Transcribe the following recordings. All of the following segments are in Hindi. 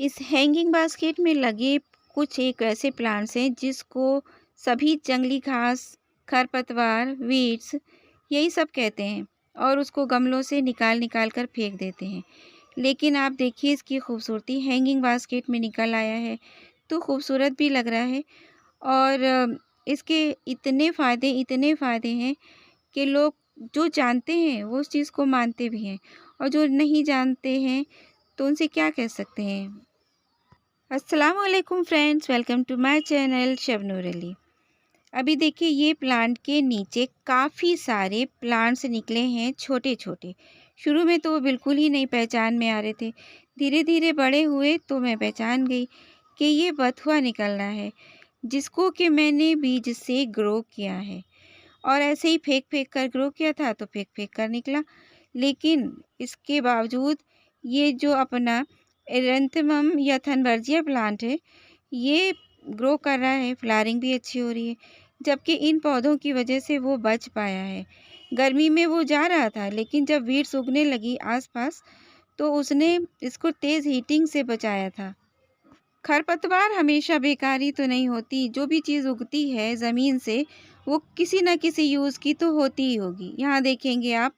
इस हैंगिंग बास्केट में लगे कुछ एक ऐसे प्लांट्स हैं जिसको सभी जंगली घास, खरपतवार, वीड्स यही सब कहते हैं और उसको गमलों से निकाल निकाल कर फेंक देते हैं। लेकिन आप देखिए इसकी खूबसूरती हैंगिंग बास्केट में निकल आया है तो खूबसूरत भी लग रहा है और इसके इतने फ़ायदे हैं कि लोग जो जानते हैं वो उस चीज़ को मानते भी हैं और जो नहीं जानते हैं तो उनसे क्या कह सकते हैं। अस्सलामुअलैकुम friends, welcome to my channel Shabnoor Ali. अभी देखिए ये प्लांट के नीचे काफ़ी सारे प्लांट्स निकले हैं छोटे छोटे। शुरू में तो वो बिल्कुल ही नहीं पहचान में आ रहे थे, धीरे धीरे बड़े हुए तो मैं पहचान गई कि ये बथुआ निकल रहा है जिसको कि मैंने बीज से ग्रो किया है और ऐसे ही फेंक फेंक कर ग्रो किया था तो फेंक फेंक कर निकला। लेकिन इसके बावजूद ये जो अपना एरेंथमम या थनबर्जिया प्लांट है ये ग्रो कर रहा है, फ्लावरिंग भी अच्छी हो रही है, जबकि इन पौधों की वजह से वो बच पाया है। गर्मी में वो जा रहा था लेकिन जब वीड्स उगने लगी आसपास तो उसने इसको तेज़ हीटिंग से बचाया था। खरपतवार हमेशा बेकारी तो नहीं होती, जो भी चीज़ उगती है ज़मीन से वो किसी न किसी यूज़ की तो होती ही होगी। यहाँ देखेंगे आप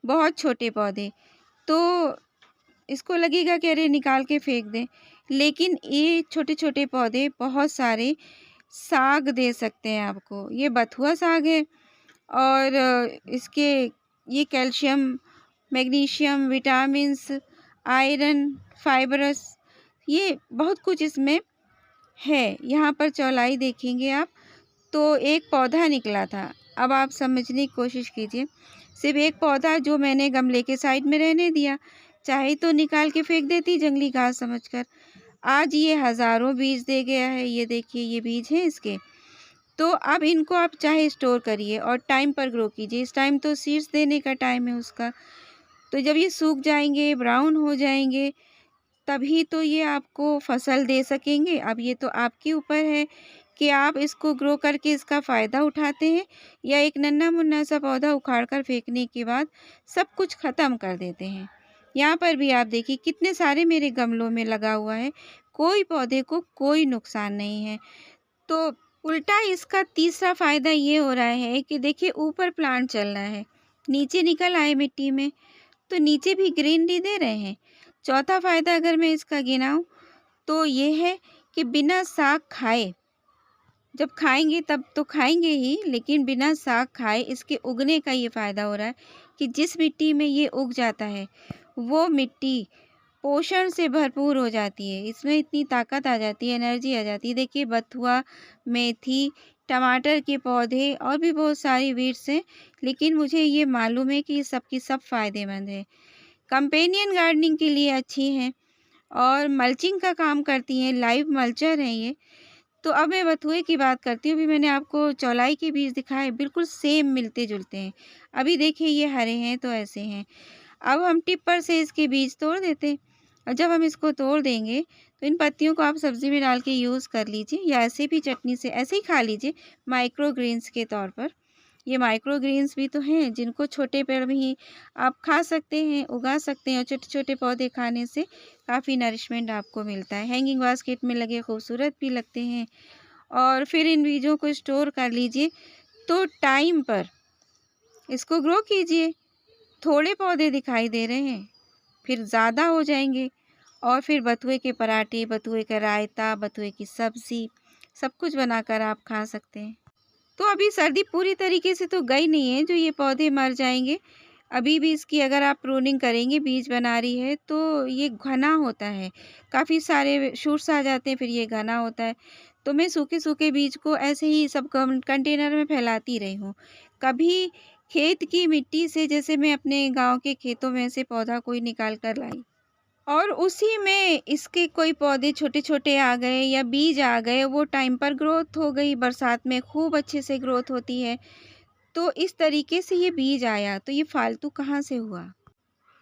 बहुत छोटे पौधे, तो इसको लगेगा कि अरे निकाल के फेंक दें, लेकिन ये छोटे-छोटे पौधे बहुत सारे साग दे सकते हैं आपको। ये बथुआ साग है और इसके ये calcium, magnesium, vitamins, iron, fibrous ये बहुत कुछ इसमें है। यहाँ पर चौलाई देखेंगे आप तो एक पौधा निकला था। अब आप समझने की कोशिश कीजिए, सिर्फ़ एक पौधा जो मैंने गमले के साइड में रहने दिया, चाहे तो निकाल के फेंक देती जंगली घास समझकर। आज ये हज़ारों बीज दे गया है, ये देखिए ये बीज हैं इसके। तो अब इनको आप चाहे स्टोर करिए और टाइम पर ग्रो कीजिए। इस टाइम तो सीड्स देने का टाइम है उसका। तो जब ये सूख जाएँगे, ब्राउन हो जाएँगे, तभी तो ये आपको फसल दे सकेंगे। अब ये तो आपके ऊपर है कि आप इसको ग्रो करके इसका फ़ायदा उठाते हैं या एक नन्हा-मुन्ना सा पौधा उखाड़ कर फेंकने के बाद सब कुछ ख़त्म कर देते हैं। यहाँ पर भी आप देखिए कितने सारे मेरे गमलों में लगा हुआ है, कोई पौधे को कोई नुकसान नहीं है। तो उल्टा इसका तीसरा फ़ायदा ये हो रहा है कि देखिए ऊपर प्लांट चल रहा है, नीचे निकल आए मिट्टी में, तो नीचे भी ग्रीनरी दे रहे हैं। चौथा फ़ायदा अगर मैं इसका गिनाऊँ तो ये है कि बिना साग खाए, जब खाएँगे तब तो खाएँगे ही, लेकिन बिना साग खाए इसके उगने का ये फ़ायदा हो रहा है कि जिस मिट्टी में ये उग जाता है, वो मिट्टी पोषण से भरपूर हो जाती है। इसमें इतनी ताकत आ जाती है, एनर्जी आ जाती है। देखिए बथुआ, मेथी, टमाटर के पौधे और भी बहुत सारी वीड्स हैं, लेकिन मुझे ये मालूम है कि ये सब की सब फ़ायदेमंद है। कंपेनियन गार्डनिंग के लिए अच्छी हैं और मल्चिंग का काम करती हैं, लाइव मल्चर हैं ये। तो अब मैं बथुए की बात करती हूँ। अभी मैंने आपको चौलाई के बीज दिखाए, बिल्कुल सेम मिलते-जुलते हैं। अभी देखिए ये हरे हैं तो ऐसे हैं। अब हम टिप्पर से इसके बीज तोड़ देते हैं और जब हम इसको तोड़ देंगे तो इन पत्तियों को आप सब्ज़ी में डाल के यूज़ कर लीजिए या ऐसे भी चटनी से ऐसे ही खा लीजिए माइक्रो ग्रीन्स के तौर पर। ये माइक्रो ग्रीन्स भी तो हैं जिनको छोटे पेड़ में ही आप खा सकते हैं, उगा सकते हैं और छोटे-छोटे पौधे खाने से काफ़ी नरिशमेंट आपको मिलता है। हैंगिंग बास्केट में लगे खूबसूरत भी लगते हैं और फिर इन बीजों को स्टोर कर लीजिए तो टाइम पर इसको ग्रो कीजिए। थोड़े पौधे दिखाई दे रहे हैं, फिर ज़्यादा हो जाएँगे और फिर बथुए के पराठे, बथुए का रायता, बथुए की सब्ज़ी सब कुछ बनाकर आप खा सकते हैं। तो अभी सर्दी पूरी तरीके से तो गई नहीं है जो ये पौधे मर जाएँगे। अभी भी इसकी अगर आप प्रूनिंग करेंगे, बीज बना रही है तो ये घना होता है। काफ़ी सारे शूट्स आ जाते हैं फिर ये घना होता है। तो मैं सूखे-सूखे बीज को ऐसे ही सब कंटेनर में फैलाती रही हूँ। कभी खेत की मिट्टी से जैसे मैं अपने गाँव के खेतों में से पौधा कोई निकाल कर लाई और उसी में इसके कोई पौधे छोटे-छोटे आ गए या बीज आ गए, वो टाइम पर ग्रोथ हो गई, बरसात में खूब अच्छे से ग्रोथ होती है। तो इस तरीके से ये बीज आया, तो ये फालतू कहाँ से हुआ?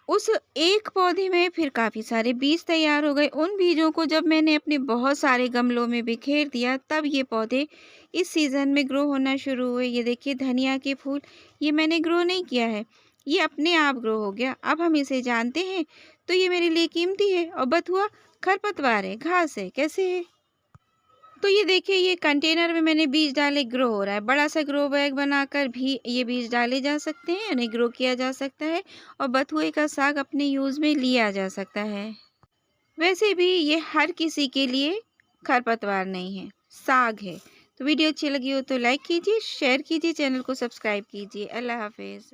उस एक पौधे में फिर काफ़ी सारे बीज तैयार हो गए। उन बीजों को जब मैंने अपने बहुत सारे गमलों में बिखेर दिया, तब ये पौधे इस सीज़न में ग्रो होना शुरू हुए। ये देखिए धनिया के फूल, ये मैंने ग्रो नहीं किया है, ये अपने आप ग्रो हो गया। अब हम इसे जानते हैं, तो ये मेरे लिए कीमती है, और बथुआ खरपतवार है, घास है, कैसे है? तो ये देखिए, ये कंटेनर में मैंने बीज डाले, ग्रो हो रहा है। बड़ा सा ग्रो बैग बनाकर भी ये बीज डाले जा सकते हैं, उन्हें ग्रो किया जा सकता है, और बथुए का साग अपने यूज़ में लिया जा सकता है। वैसे भी ये हर किसी के लिए खरपतवार नहीं है, साग है। तो वीडियो अच्छी लगी हो तो लाइक कीजिए, शेयर कीजिए, चैनल को सब्सक्राइब कीजिए। अल्लाह हाफ़िज़।